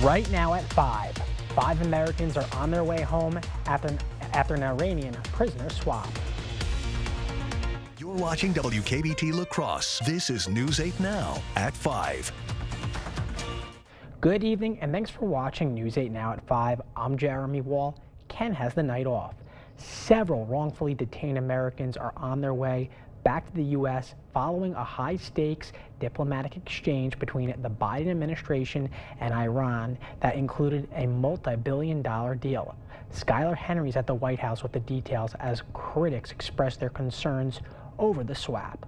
Right now at 5 Americans are on their way home after an Iranian prisoner swap. You're watching WKBT La Crosse. This is News 8 Now at 5. Good evening and thanks for watching News 8 Now at 5. I'm Jeremy Wall. Ken has the night off. Several wrongfully detained Americans are on their way back to the U.S. following a high-stakes diplomatic exchange between the Biden administration and Iran that included a multi-billion-dollar deal. Skylar Henry's at the White House with the details as critics express their concerns over the swap.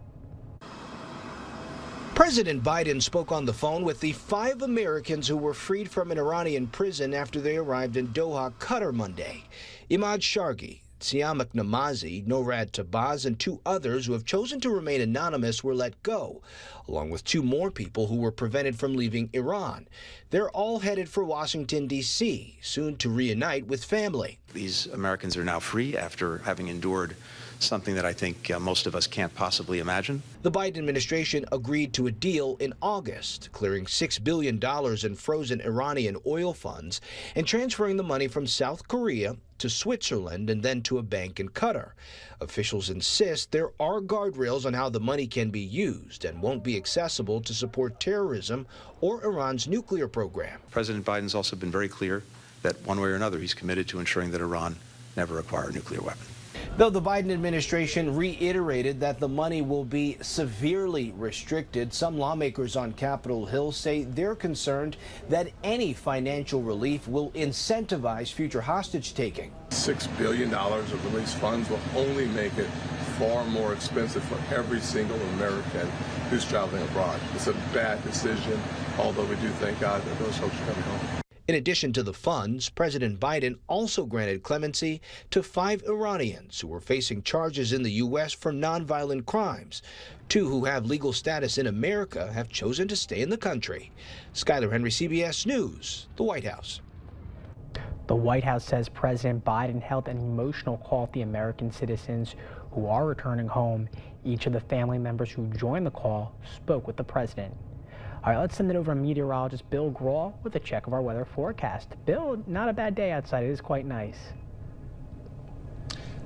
President Biden spoke on the phone with the 5 Americans who were freed from an Iranian prison after they arrived in Doha, Qatar Monday. Imad Shargi, Siamak Namazi, Norad Tabaz, and 2 others who have chosen to remain anonymous were let go, along with 2 more people who were prevented from leaving Iran. They're all headed for Washington, D.C., soon to reunite with family. These Americans are now free after having endured something that I think most of us can't possibly imagine. The Biden administration agreed to a deal in August, clearing $6 billion in frozen Iranian oil funds and transferring the money from South Korea to Switzerland and then to a bank in Qatar. Officials insist there are guardrails on how the money can be used and won't be accessible to support terrorism or Iran's nuclear program. President Biden's also been very clear that one way or another he's committed to ensuring that Iran never acquire a nuclear weapon. Though the Biden administration reiterated that the money will be severely restricted, some lawmakers on Capitol Hill say they're concerned that any financial relief will incentivize future hostage-taking. $6 billion of released funds will only make it far more expensive for every single American who's traveling abroad. It's a bad decision, although we do thank God that those folks are coming home. In addition to the funds, President Biden also granted clemency to 5 Iranians who were facing charges in the U.S. for nonviolent crimes. 2 who have legal status in America have chosen to stay in the country. Skylar Henry, CBS News, the White House. The White House says President Biden held an emotional call with the American citizens who are returning home. Each of the family members who joined the call spoke with the president. All right, let's send it over to meteorologist Bill Grahl with a check of our weather forecast. Bill, not a bad day outside. It is quite nice.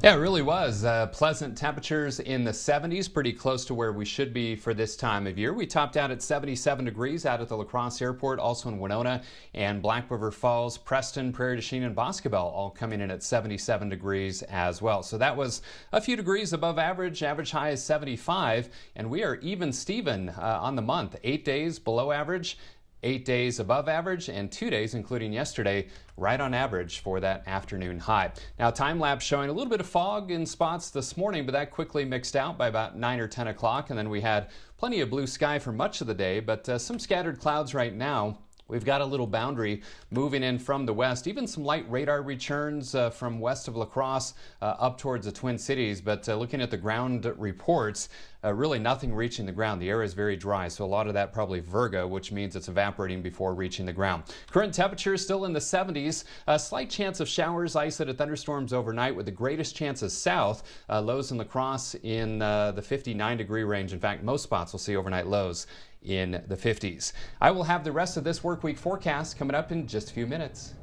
Yeah, it really was. Pleasant temperatures in the 70s, pretty close to where we should be for this time of year. We topped out at 77 degrees out at the La Crosse Airport, also in Winona and Black River Falls, Preston, Prairie du Chien, and Boscobel all coming in at 77 degrees as well. So that was a few degrees above average. Average high is 75, and we are even Steven on the month. 8 days below average, 8 days above average, and 2 days, including yesterday, right on average for that afternoon high. Now, time lapse showing a little bit of fog in spots this morning, but that quickly mixed out by about 9 or 10 o'clock, and then we had plenty of blue sky for much of the day, but some scattered clouds right now. We've got a little boundary moving in from the west, even some light radar returns from west of La Crosse up towards the Twin Cities. But looking at the ground reports, really nothing reaching the ground. The air is very dry, so a lot of that probably Virgo, which means it's evaporating before reaching the ground. Current temperature is still in the 70s. A slight chance of showers, isolated thunderstorms overnight with the greatest chances south. Lows in La Crosse in the 59-degree range. In fact, most spots will see overnight lows in the 50s. I will have the rest of this work week forecast coming up in just a few minutes.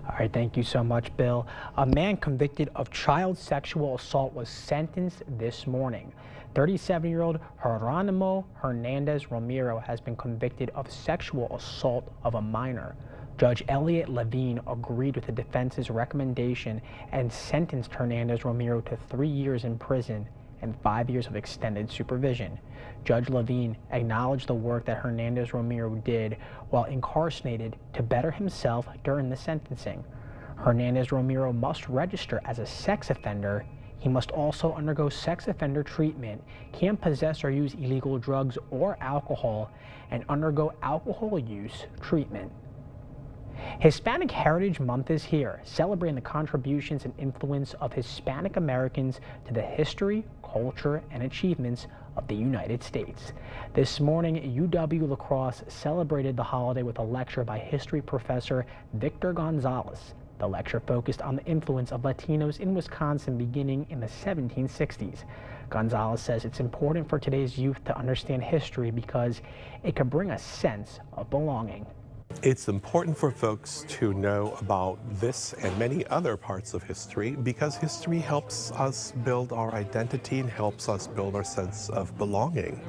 All right, thank you so much, Bill. A man convicted of child sexual assault was sentenced this morning. 37-year-old Geronimo Hernandez Romero has been convicted of sexual assault of a minor. Judge Elliot Levine agreed with the defense's recommendation and sentenced Hernandez Romero to 3 years in prison and 5 years of extended supervision. Judge Levine acknowledged the work that Hernandez Romero did while incarcerated to better himself during the sentencing. Hernandez Romero must register as a sex offender. He must also undergo sex offender treatment, can't possess or use illegal drugs or alcohol, and undergo alcohol use treatment. Hispanic Heritage Month is here, celebrating the contributions and influence of Hispanic Americans to the history, culture, and achievements of the United States. This morning, UW-La Crosse celebrated the holiday with a lecture by history professor Victor Gonzalez. The lecture focused on the influence of Latinos in Wisconsin beginning in the 1760s. Gonzalez says it's important for today's youth to understand history because it could bring a sense of belonging. It's important for folks to know about this and many other parts of history because history helps us build our identity and helps us build our sense of belonging.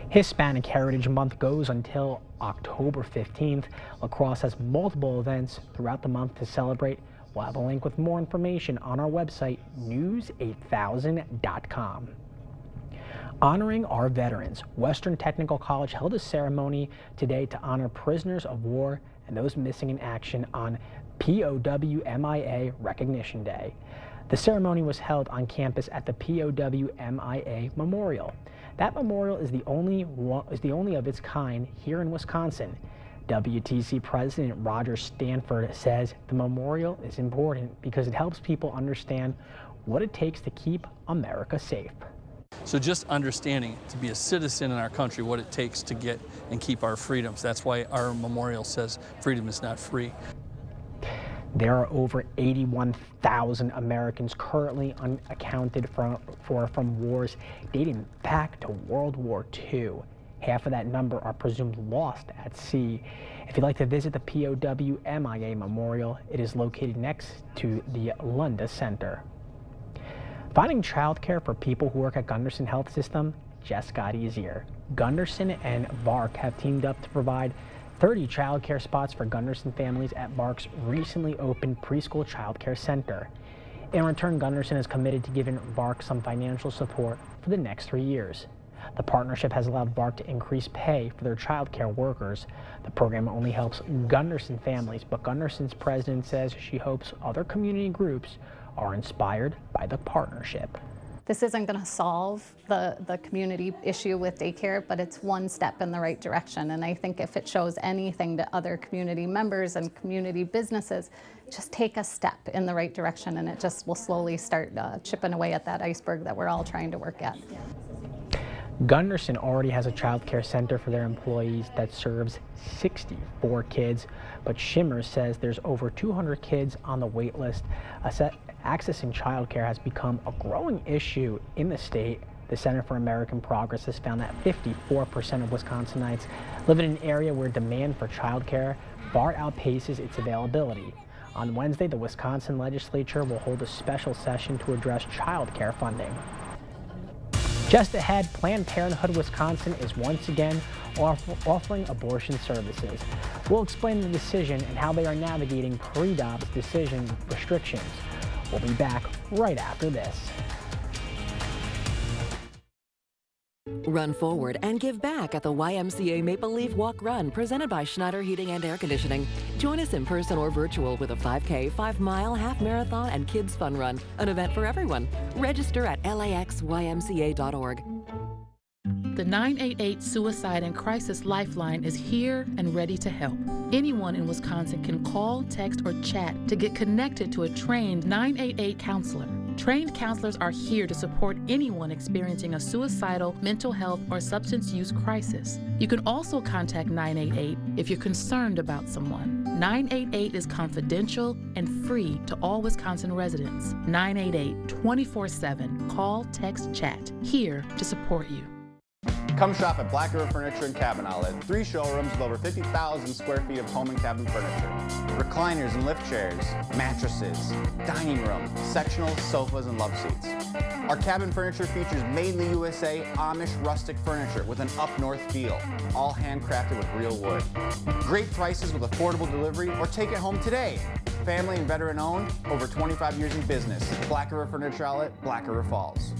Hispanic Heritage Month goes until October 15th. La Crosse has multiple events throughout the month to celebrate. We'll have a link with more information on our website, news8000.com. Honoring our veterans, Western Technical College held a ceremony today to honor prisoners of war and those missing in action on POW/MIA Recognition Day. The ceremony was held on campus at the POW/MIA Memorial. That memorial is the only of its kind here in Wisconsin. WTC President Roger Stanford says the memorial is important because it helps people understand what it takes to keep America safe. So just understanding to be a citizen in our country, what it takes to get and keep our freedoms. That's why our memorial says freedom is not free. There are over 81,000 Americans currently unaccounted for from wars dating back to World War II. Half of that number are presumed lost at sea. If you'd like to visit the POW/MIA Memorial, it is located next to the Lunda Center. Finding childcare for people who work at Gunderson Health System just got easier. Gunderson and VARC have teamed up to provide 30 childcare spots for Gunderson families at VARC's recently opened preschool childcare center. In return, Gunderson is committed to giving VARC some financial support for the next 3 years. The partnership has allowed VARC to increase pay for their childcare workers. The program only helps Gunderson families, but Gunderson's president says she hopes other community groups are inspired by the partnership. This isn't going to solve the community issue with daycare, but it's one step in the right direction. And I think if it shows anything to other community members and community businesses, just take a step in the right direction and it just will slowly start chipping away at that iceberg that we're all trying to work at. Gunderson already has a child care center for their employees that serves 64 kids, but Shimmer says there's over 200 kids on the wait list. Accessing child care has become a growing issue in the state. The Center for American Progress has found that 54% of Wisconsinites live in an area where demand for child care far outpaces its availability. On Wednesday, the Wisconsin legislature will hold a special session to address child care funding. Just ahead, Planned Parenthood Wisconsin is once again offering abortion services. We'll explain the decision and how they are navigating pre-dop's decision restrictions. We'll be back right after this. Run forward and give back at the YMCA Maple Leaf Walk Run presented by Schneider Heating and Air Conditioning. Join us in person or virtual with a 5K, 5-mile, half marathon, and kids fun run, an event for everyone. Register at laxymca.org. The 988 Suicide and Crisis Lifeline is here and ready to help. Anyone in Wisconsin can call, text, or chat to get connected to a trained 988 counselor. Trained counselors are here to support anyone experiencing a suicidal, mental health, or substance use crisis. You can also contact 988 if you're concerned about someone. 988 is confidential and free to all Wisconsin residents. 988 24/7. Call, text, chat. Here to support you. Come shop at Black River Furniture and Cabin Outlet. 3 showrooms with over 50,000 square feet of home and cabin furniture. Recliners and lift chairs, mattresses, dining room, sectional sofas, and love seats. Our cabin furniture features made in the USA Amish rustic furniture with an up-north feel, all handcrafted with real wood. Great prices with affordable delivery, or take it home today. Family and veteran owned, over 25 years in business. Black River Furniture Outlet, Black River Falls.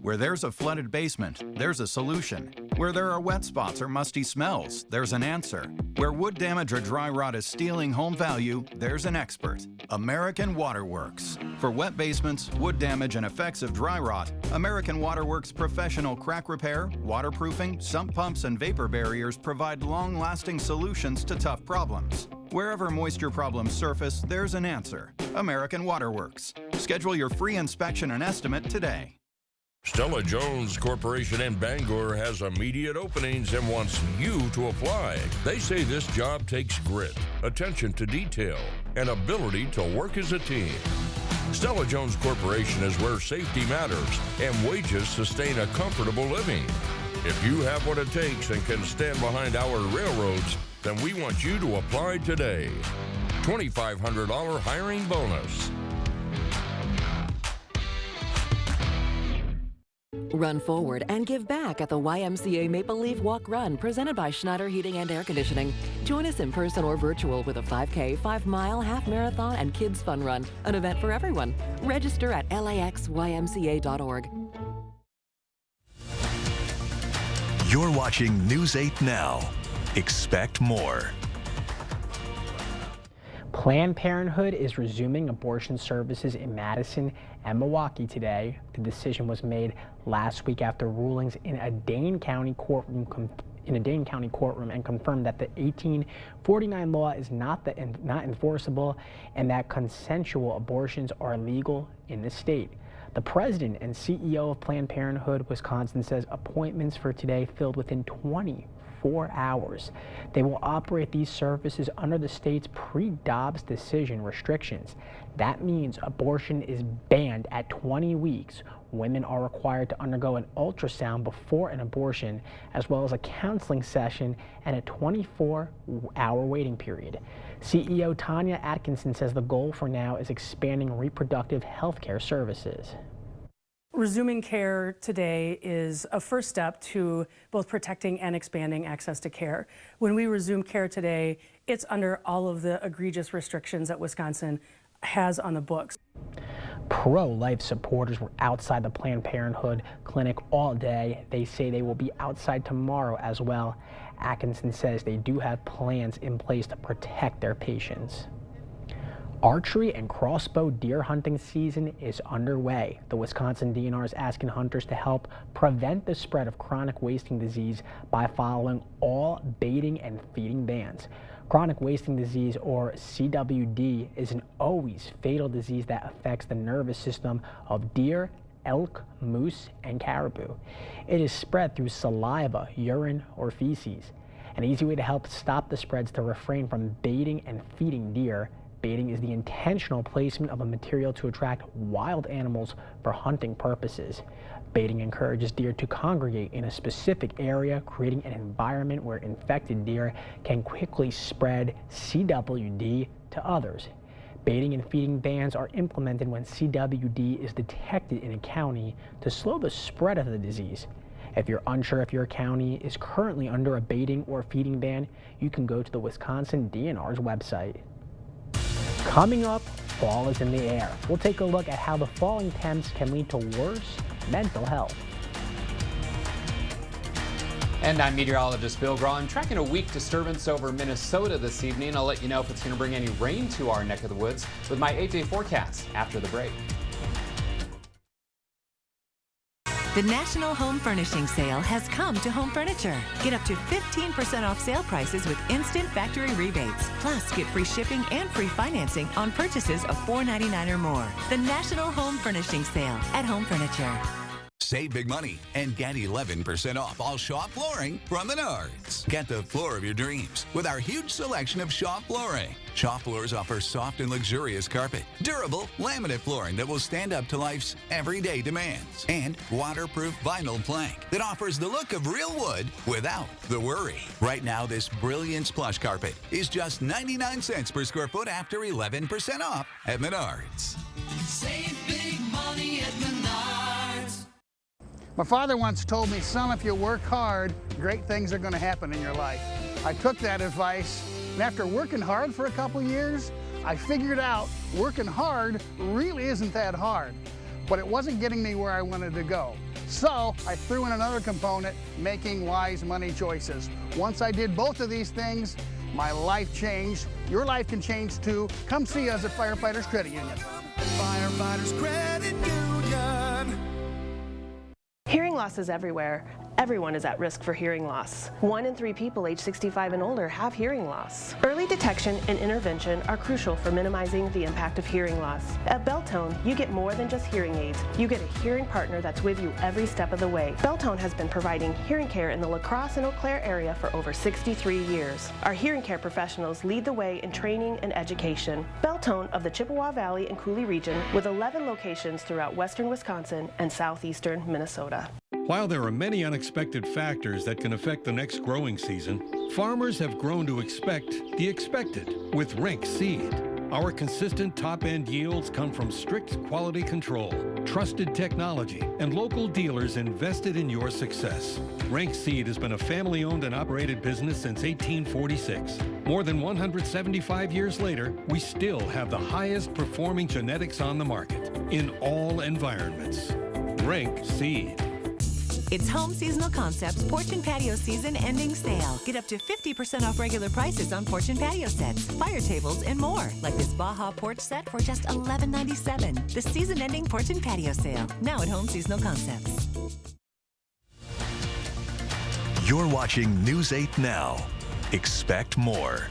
Where there's a flooded basement, there's a solution. Where there are wet spots or musty smells, there's an answer. Where wood damage or dry rot is stealing home value, there's an expert. American Waterworks. For wet basements, wood damage, and effects of dry rot, American Waterworks professional crack repair, waterproofing, sump pumps, and vapor barriers provide long-lasting solutions to tough problems. Wherever moisture problems surface, there's an answer. American Waterworks. Schedule your free inspection and estimate today. Stella Jones Corporation in Bangor has immediate openings and wants you to apply. They say this job takes grit, attention to detail, and ability to work as a team. Stella Jones Corporation is where safety matters and wages sustain a comfortable living. If you have what it takes and can stand behind our railroads, then we want you to apply today. $2,500 hiring bonus. Run forward and give back at the YMCA Maple Leaf Walk Run presented by Schneider Heating and Air Conditioning. Join us in person or virtual with a 5K, 5-mile, half marathon, and kids fun run, an event for everyone. Register at laxymca.org. You're watching News 8 Now. Expect more. Planned Parenthood is resuming abortion services in Madison and Milwaukee today. The decision was made last week after rulings in a Dane County courtroom and confirmed that the 1849 law is not enforceable and that consensual abortions are illegal in the state. The president and CEO of Planned Parenthood Wisconsin says appointments for today filled within 24 hours. They will operate these services under the state's pre-Dobbs decision restrictions. That means abortion is banned at 20 weeks. Women are required to undergo an ultrasound before an abortion, as well as a counseling session and a 24-hour waiting period. CEO Tanya Atkinson says the goal for now is expanding reproductive health care services. Resuming care today is a first step to both protecting and expanding access to care. When we resume care today, it's under all of the egregious restrictions that Wisconsin has on the books. Pro-life supporters were outside the Planned Parenthood clinic all day. They say they will be outside tomorrow as well. Atkinson says they do have plans in place to protect their patients. Archery and crossbow deer hunting season is underway. The Wisconsin DNR is asking hunters to help prevent the spread of chronic wasting disease by following all baiting and feeding bans. Chronic wasting disease, or CWD, is an always fatal disease that affects the nervous system of deer, elk, moose, and caribou. It is spread through saliva, urine, or feces. An easy way to help stop the spread is to refrain from baiting and feeding deer. Baiting is the intentional placement of a material to attract wild animals for hunting purposes. Baiting encourages deer to congregate in a specific area, creating an environment where infected deer can quickly spread CWD to others. Baiting and feeding bans are implemented when CWD is detected in a county to slow the spread of the disease. If you're unsure if your county is currently under a baiting or feeding ban, you can go to the Wisconsin DNR's website. Coming up, fall is in the air. We'll take a look at how the falling temps can lead to worse mental health. And I'm meteorologist Bill Graw. I'm tracking a weak disturbance over Minnesota this evening. I'll let you know if it's going to bring any rain to our neck of the woods with my 8-day forecast after the break. The National Home Furnishing Sale has come to Home Furniture. Get up to 15% off sale prices with instant factory rebates. Plus, get free shipping and free financing on purchases of $4.99 or more. The National Home Furnishing Sale at Home Furniture. Save big money and get 11% off all Shaw flooring from Menards. Get the floor of your dreams with our huge selection of Shaw flooring. Shaw floors offer soft and luxurious carpet, durable laminate flooring that will stand up to life's everyday demands, and waterproof vinyl plank that offers the look of real wood without the worry. Right now, this Brilliance plush carpet is just 99 cents per square foot after 11% off at Menards. Save big money at Menards. My father once told me, son, if you work hard, great things are going to happen in your life. I took that advice, and after working hard for a couple years, I figured out working hard really isn't that hard, but it wasn't getting me where I wanted to go. So I threw in another component, making wise money choices. Once I did both of these things, my life changed. Your life can change too. Come see us at Firefighters Credit Union. Firefighters Credit Union. Hearing loss is everywhere. Everyone is at risk for hearing loss. 1 in 3 people age 65 and older have hearing loss. Early detection and intervention are crucial for minimizing the impact of hearing loss. At Beltone, you get more than just hearing aids. You get a hearing partner that's with you every step of the way. Beltone has been providing hearing care in the La Crosse and Eau Claire area for over 63 years. Our hearing care professionals lead the way in training and education. Beltone of the Chippewa Valley and Coulee region with 11 locations throughout western Wisconsin and southeastern Minnesota. While there are many unexpected factors that can affect the next growing season, farmers have grown to expect the expected with Rink Seed. Our consistent top-end yields come from strict quality control, trusted technology, and local dealers invested in your success. Rink Seed has been a family-owned and operated business since 1846. More than 175 years later, we still have the highest performing genetics on the market in all environments. Rink Seed. It's Home Seasonal Concepts Porch and Patio Season Ending Sale. Get up to 50% off regular prices on porch and patio sets, fire tables, and more. Like this Baja porch set for just $11.97. The season-ending porch and patio sale. Now at Home Seasonal Concepts. You're watching News 8 Now. Expect more.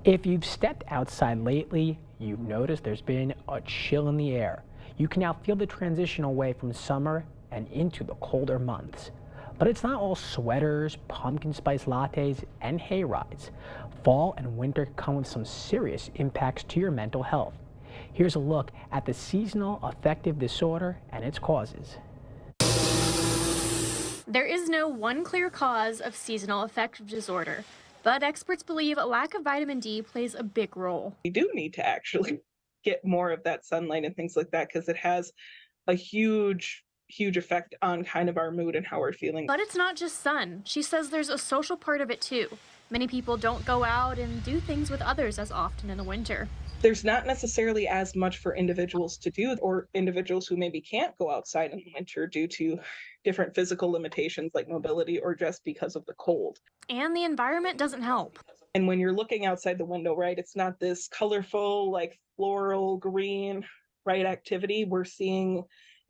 If you've stepped outside lately, you've noticed there's been a chill in the air. You can now feel the transition away from summer and into the colder months. But it's not all sweaters, pumpkin spice lattes, and hay rides. Fall and winter come with some serious impacts to your mental health. Here's a look at the seasonal affective disorder and its causes. There is no one clear cause of seasonal affective disorder, but experts believe a lack of vitamin D plays a big role. We do need to actually get more of that sunlight and things like that because it has a huge effect on kind of our mood and how we're feeling. But it's not just sun. She says there's a social part of it too. Many people don't go out and do things with others as often in the winter. There's not necessarily as much for individuals to do, or individuals who maybe can't go outside in the winter due to different physical limitations like mobility or just because of the cold. And the environment doesn't help. And when you're looking outside the window, right, it's not this colorful, like floral green, right, activity. We're seeing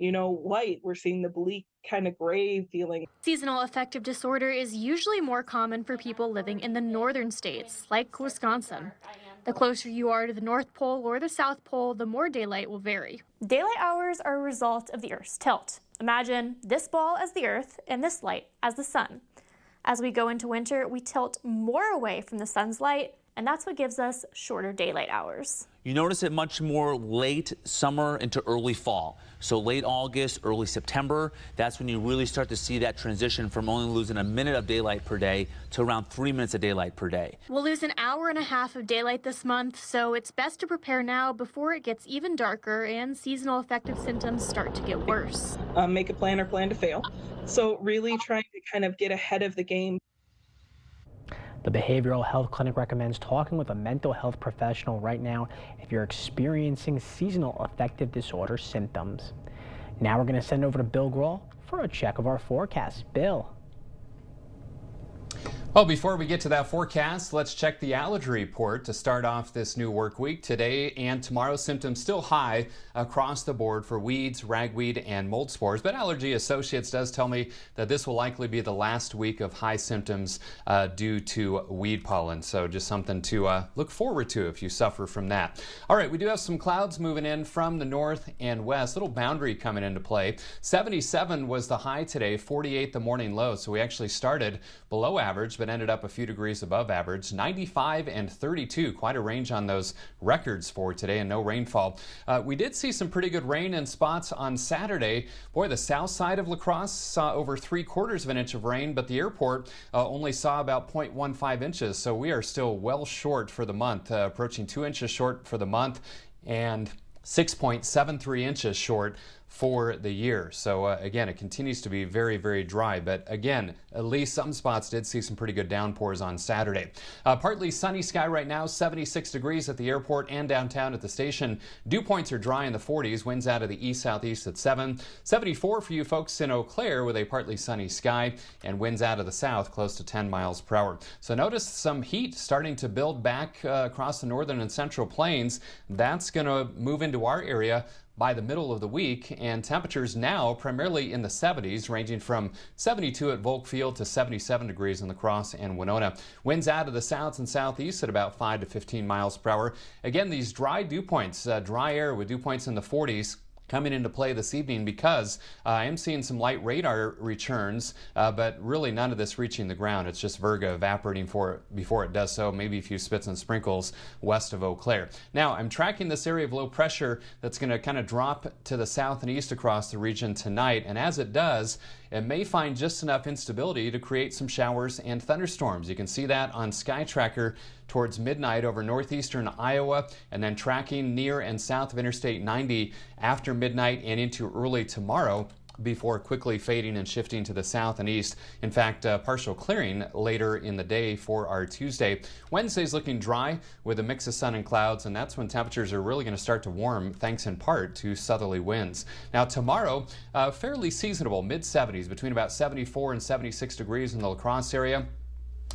white. We're seeing the bleak kind of gray feeling. Seasonal affective disorder is usually more common for people living in the northern states, like Wisconsin. The closer you are to the North Pole or the South Pole, the more daylight will vary. Daylight hours are a result of the Earth's tilt. Imagine this ball as the Earth and this light as the sun. As we go into winter, we tilt more away from the sun's light, and that's what gives us shorter daylight hours. You notice it much more late summer into early fall. So late August, early September, that's when you really start to see that transition from only losing a minute of daylight per day to around 3 minutes of daylight per day. We'll lose an hour and a half of daylight this month, so it's best to prepare now before it gets even darker and seasonal affective symptoms start to get worse. Make a plan or plan to fail. So really trying to kind of get ahead of the game. The Behavioral Health Clinic recommends talking with a mental health professional right now if you're experiencing seasonal affective disorder symptoms. Now we're going to send over to Bill Grohl for a check of our forecast. Bill. Well, before we get to that forecast, let's check the allergy report to start off this new work week. Today and tomorrow, symptoms still high across the board for weeds, ragweed, and mold spores. But Allergy Associates does tell me that this will likely be the last week of high symptoms due to weed pollen. So just something to look forward to if you suffer from that. All right, we do have some clouds moving in from the north and west. Little boundary coming into play. 77 was the high today, 48 the morning low. So we actually started below average, but ended up a few degrees above average. 95 and 32, quite a range on those records for today, and no rainfall. We did see some pretty good rain in spots on Saturday. Boy, the south side of La Crosse saw over 3/4 of an inch of rain, but the airport only saw about 0.15 inches. So we are still well short for the month, approaching 2 inches short for the month and 6.73 inches short for the year. So again, it continues to be very, very dry. But again, at least some spots did see some pretty good downpours on Saturday. Partly sunny sky right now, 76 degrees at the airport and downtown at the station. Dew points are dry in the 40s, winds out of the east-southeast at 7. 74 for you folks in Eau Claire with a partly sunny sky and winds out of the south close to 10 miles per hour. So notice some heat starting to build back across the northern and central plains. That's going to move into our area by the middle of the week, and temperatures now primarily in the 70s, ranging from 72 at Volk Field to 77 degrees in La Crosse and Winona. Winds out of the south and southeast at about 5 to 15 miles per hour. Again, these dry dew points, dry air with dew points in the 40s, coming into play this evening because I am seeing some light radar returns, but really none of this reaching the ground. It's just Virga evaporating before it does so, maybe a few spits and sprinkles west of Eau Claire. Now, I'm tracking this area of low pressure that's going to kind of drop to the south and east across the region tonight, and as it does, it may find just enough instability to create some showers and thunderstorms. You can see that on Sky Tracker towards midnight over northeastern Iowa, and then tracking near and south of Interstate 90 after midnight and into early tomorrow, before quickly fading and shifting to the south and east. In fact, partial clearing later in the day for our Tuesday. Wednesday's looking dry with a mix of sun and clouds, and that's when temperatures are really going to start to warm, thanks in part to southerly winds. Now tomorrow, fairly seasonable, mid-70s, between about 74 and 76 degrees in the La Crosse area.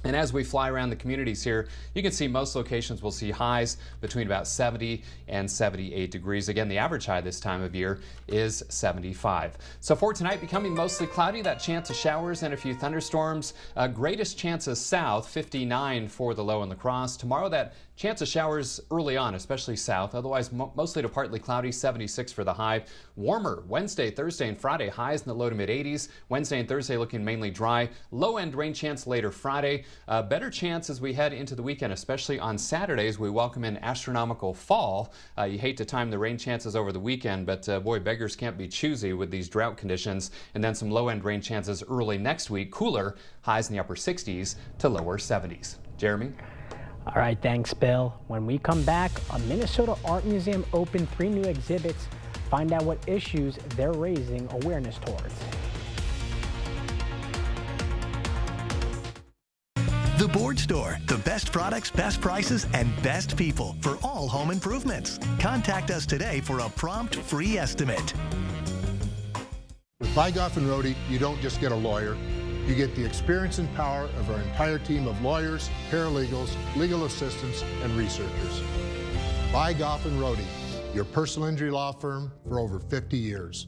And as we fly around the communities here, you can see most locations will see highs between about 70 and 78 degrees. Again, the average high this time of year is 75. So for tonight, becoming mostly cloudy, that chance of showers and a few thunderstorms. Greatest chances south, 59 for the low in La Crosse. Tomorrow, that chance of showers early on, especially south. Otherwise, mostly to partly cloudy, 76 for the high. Warmer Wednesday, Thursday, and Friday. Highs in the low to mid 80s. Wednesday and Thursday looking mainly dry. Low end rain chance later Friday. Better chance as we head into the weekend, especially on Saturdays. We welcome in astronomical fall. You hate to time the rain chances over the weekend, but boy, beggars can't be choosy with these drought conditions. And then some low end rain chances early next week. Cooler, highs in the upper 60s to lower 70s. Jeremy? All right, thanks, Bill. When we come back, a Minnesota Art Museum opened 3 new exhibits. Find out what issues they're raising awareness towards. The Board Store, the best products, best prices, and best people for all home improvements. Contact us today for a prompt free estimate. With Bygoff and Rohde, you don't just get a lawyer. You get the experience and power of our entire team of lawyers, paralegals, legal assistants, and researchers. Bygoff and Rohde, your personal injury law firm for over 50 years.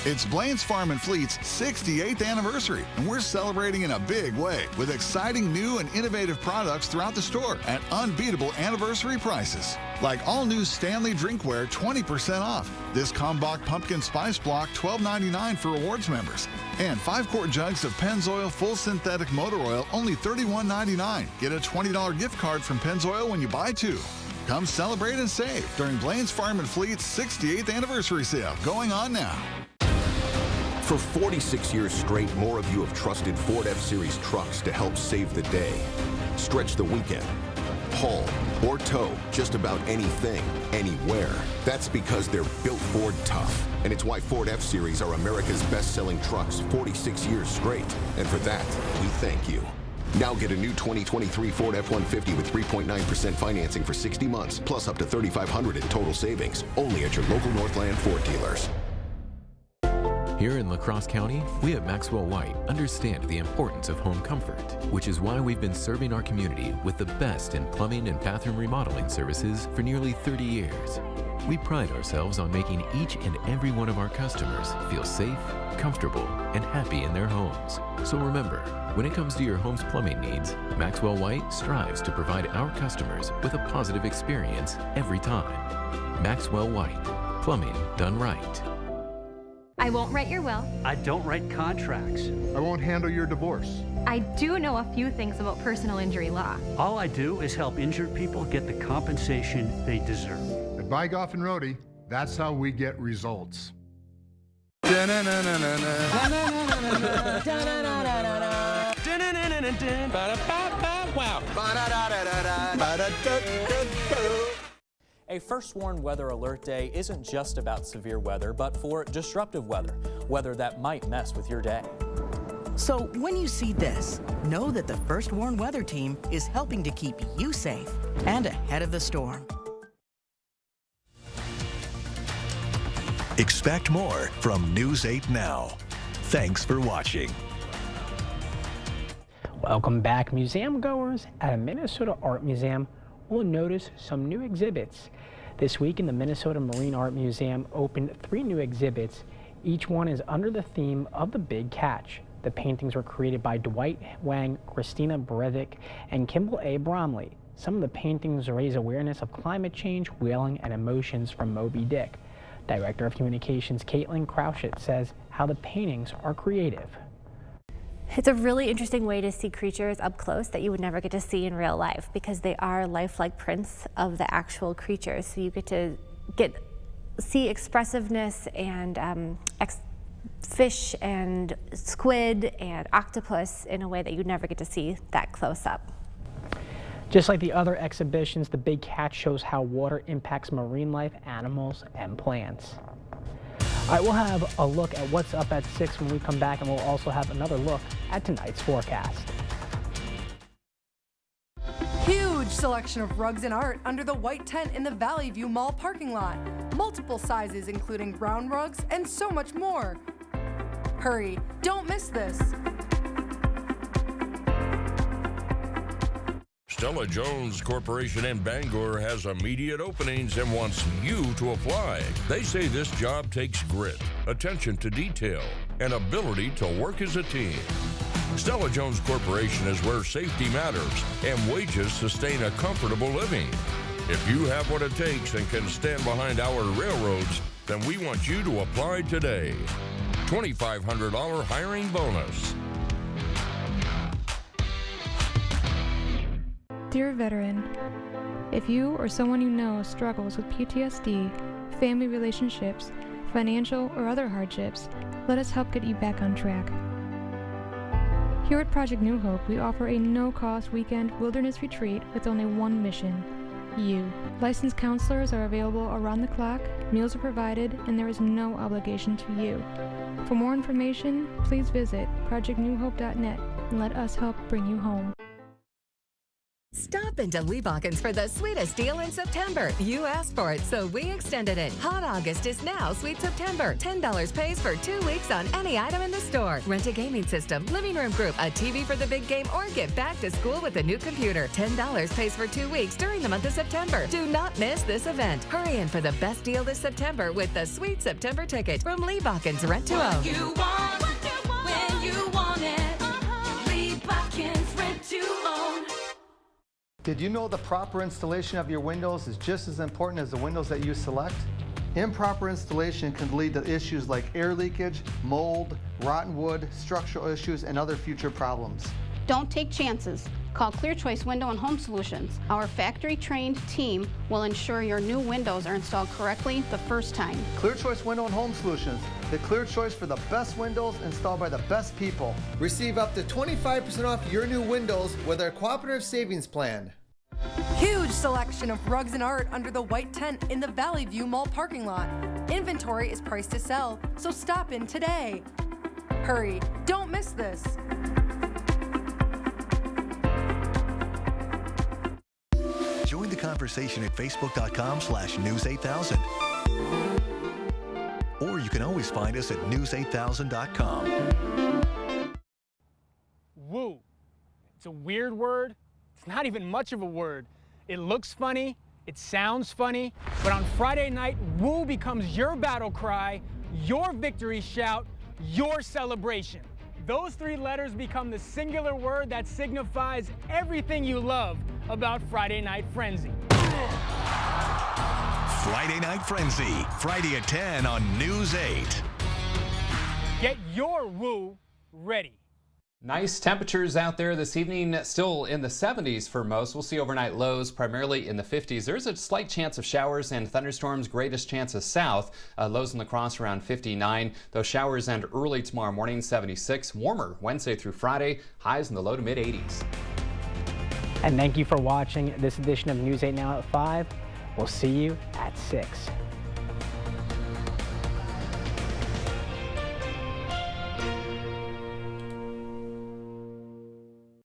It's Blaine's Farm and Fleet's 68th anniversary, and we're celebrating in a big way with exciting new and innovative products throughout the store at unbeatable anniversary prices. Like all new Stanley drinkware, 20% off. This Kalmbach Pumpkin Spice Block, $12.99 for rewards members. And 5-quart jugs of Pennzoil Full Synthetic Motor Oil, only $31.99. Get a $20 gift card from Pennzoil when you buy 2. Come celebrate and save during Blaine's Farm and Fleet's 68th anniversary sale, going on now. For 46 years straight, more of you have trusted Ford F-Series trucks to help save the day. Stretch the weekend, haul, or tow just about anything, anywhere. That's because they're built Ford tough. And it's why Ford F-Series are America's best-selling trucks 46 years straight. And for that, we thank you. Now get a new 2023 Ford F-150 with 3.9% financing for 60 months, plus up to $3,500 in total savings. Only at your local Northland Ford dealers. Here in La Crosse County, we at Maxwell White understand the importance of home comfort, which is why we've been serving our community with the best in plumbing and bathroom remodeling services for nearly 30 years. We pride ourselves on making each and every one of our customers feel safe, comfortable, and happy in their homes. So remember, when it comes to your home's plumbing needs, Maxwell White strives to provide our customers with a positive experience every time. Maxwell White, plumbing done right. I won't write your will. I don't write contracts. I won't handle your divorce. I do know a few things about personal injury law. All I do is help injured people get the compensation they deserve. At Bygoff and Rohde, that's how we get results. A first warned weather alert day isn't just about severe weather, but for disruptive weather, weather that might mess with your day. So when you see this, know that the First Warned Weather Team is helping to keep you safe and ahead of the storm. Expect more from News 8 Now. Thanks for watching. Welcome back, museum goers. At a Minnesota Art Museum, we'll notice some new exhibits. This week in the Minnesota Marine Art Museum opened 3 new exhibits. Each one is under the theme of the Big Catch. The paintings were created by Dwight Wang, Christina Breivik, and Kimball A. Bromley. Some of the paintings raise awareness of climate change, whaling, and emotions from Moby Dick. Director of Communications Caitlin Crouchett says how the paintings are creative. It's a really interesting way to see creatures up close that you would never get to see in real life because they are lifelike prints of the actual creatures. So you get to see expressiveness and fish and squid and octopus in a way that you'd never get to see that close up. Just like the other exhibitions, the Big Cat shows how water impacts marine life, animals, and plants. All right, we'll have a look at what's up at 6 when we come back, and we'll also have another look at tonight's forecast. Huge selection of rugs and art under the white tent in the Valley View Mall parking lot. Multiple sizes, including brown rugs and so much more. Hurry, don't miss this. Stella Jones Corporation in Bangor has immediate openings and wants you to apply. They say this job takes grit, attention to detail, and ability to work as a team. Stella Jones Corporation is where safety matters and wages sustain a comfortable living. If you have what it takes and can stand behind our railroads, then we want you to apply today. $2,500 hiring bonus. Dear veteran, if you or someone you know struggles with PTSD, family relationships, financial or other hardships, let us help get you back on track. Here at Project New Hope, we offer a no-cost weekend wilderness retreat with only one mission: you. Licensed counselors are available around the clock, meals are provided, and there is no obligation to you. For more information, please visit projectnewhope.net and let us help bring you home. Stop into Leibachens for the sweetest deal in September. You asked for it, so we extended it. Hot August is now Sweet September. $10 pays for 2 weeks on any item in the store. Rent a gaming system, living room group, a TV for the big game, or get back to school with a new computer. $10 pays for 2 weeks during the month of September. Do not miss this event. Hurry in for the best deal this September with the Sweet September ticket from Leibachens Rent to Own. What you want, when you want it. Leibachens Rent to Own. Did you know the proper installation of your windows is just as important as the windows that you select? Improper installation can lead to issues like air leakage, mold, rotten wood, structural issues, and other future problems. Don't take chances. Call Clear Choice Window and Home Solutions. Our factory-trained team will ensure your new windows are installed correctly the first time. Clear Choice Window and Home Solutions, the clear choice for the best windows installed by the best people. Receive up to 25% off your new windows with our Cooperative Savings Plan. Huge selection of rugs and art under the white tent in the Valley View Mall parking lot. Inventory is priced to sell, so stop in today. Hurry, don't miss this. Join the conversation at facebook.com/news8000. Or you can always find us at news8000.com. Woo. It's a weird word. It's not even much of a word. It looks funny, it sounds funny, but on Friday night, woo becomes your battle cry, your victory shout, your celebration. Those 3 letters become the singular word that signifies everything you love about Friday Night Frenzy. Friday Night Frenzy, Friday at 10 on News 8. Get your woo ready. Nice temperatures out there this evening, still in the 70s for most. We'll see overnight lows primarily in the 50s. There's a slight chance of showers and thunderstorms, greatest chances south. Lows in La Crosse around 59. Those showers end early tomorrow morning, 76. Warmer Wednesday through Friday, highs in the low to mid 80s. And thank you for watching this edition of News 8 Now at 5. We'll see you at 6.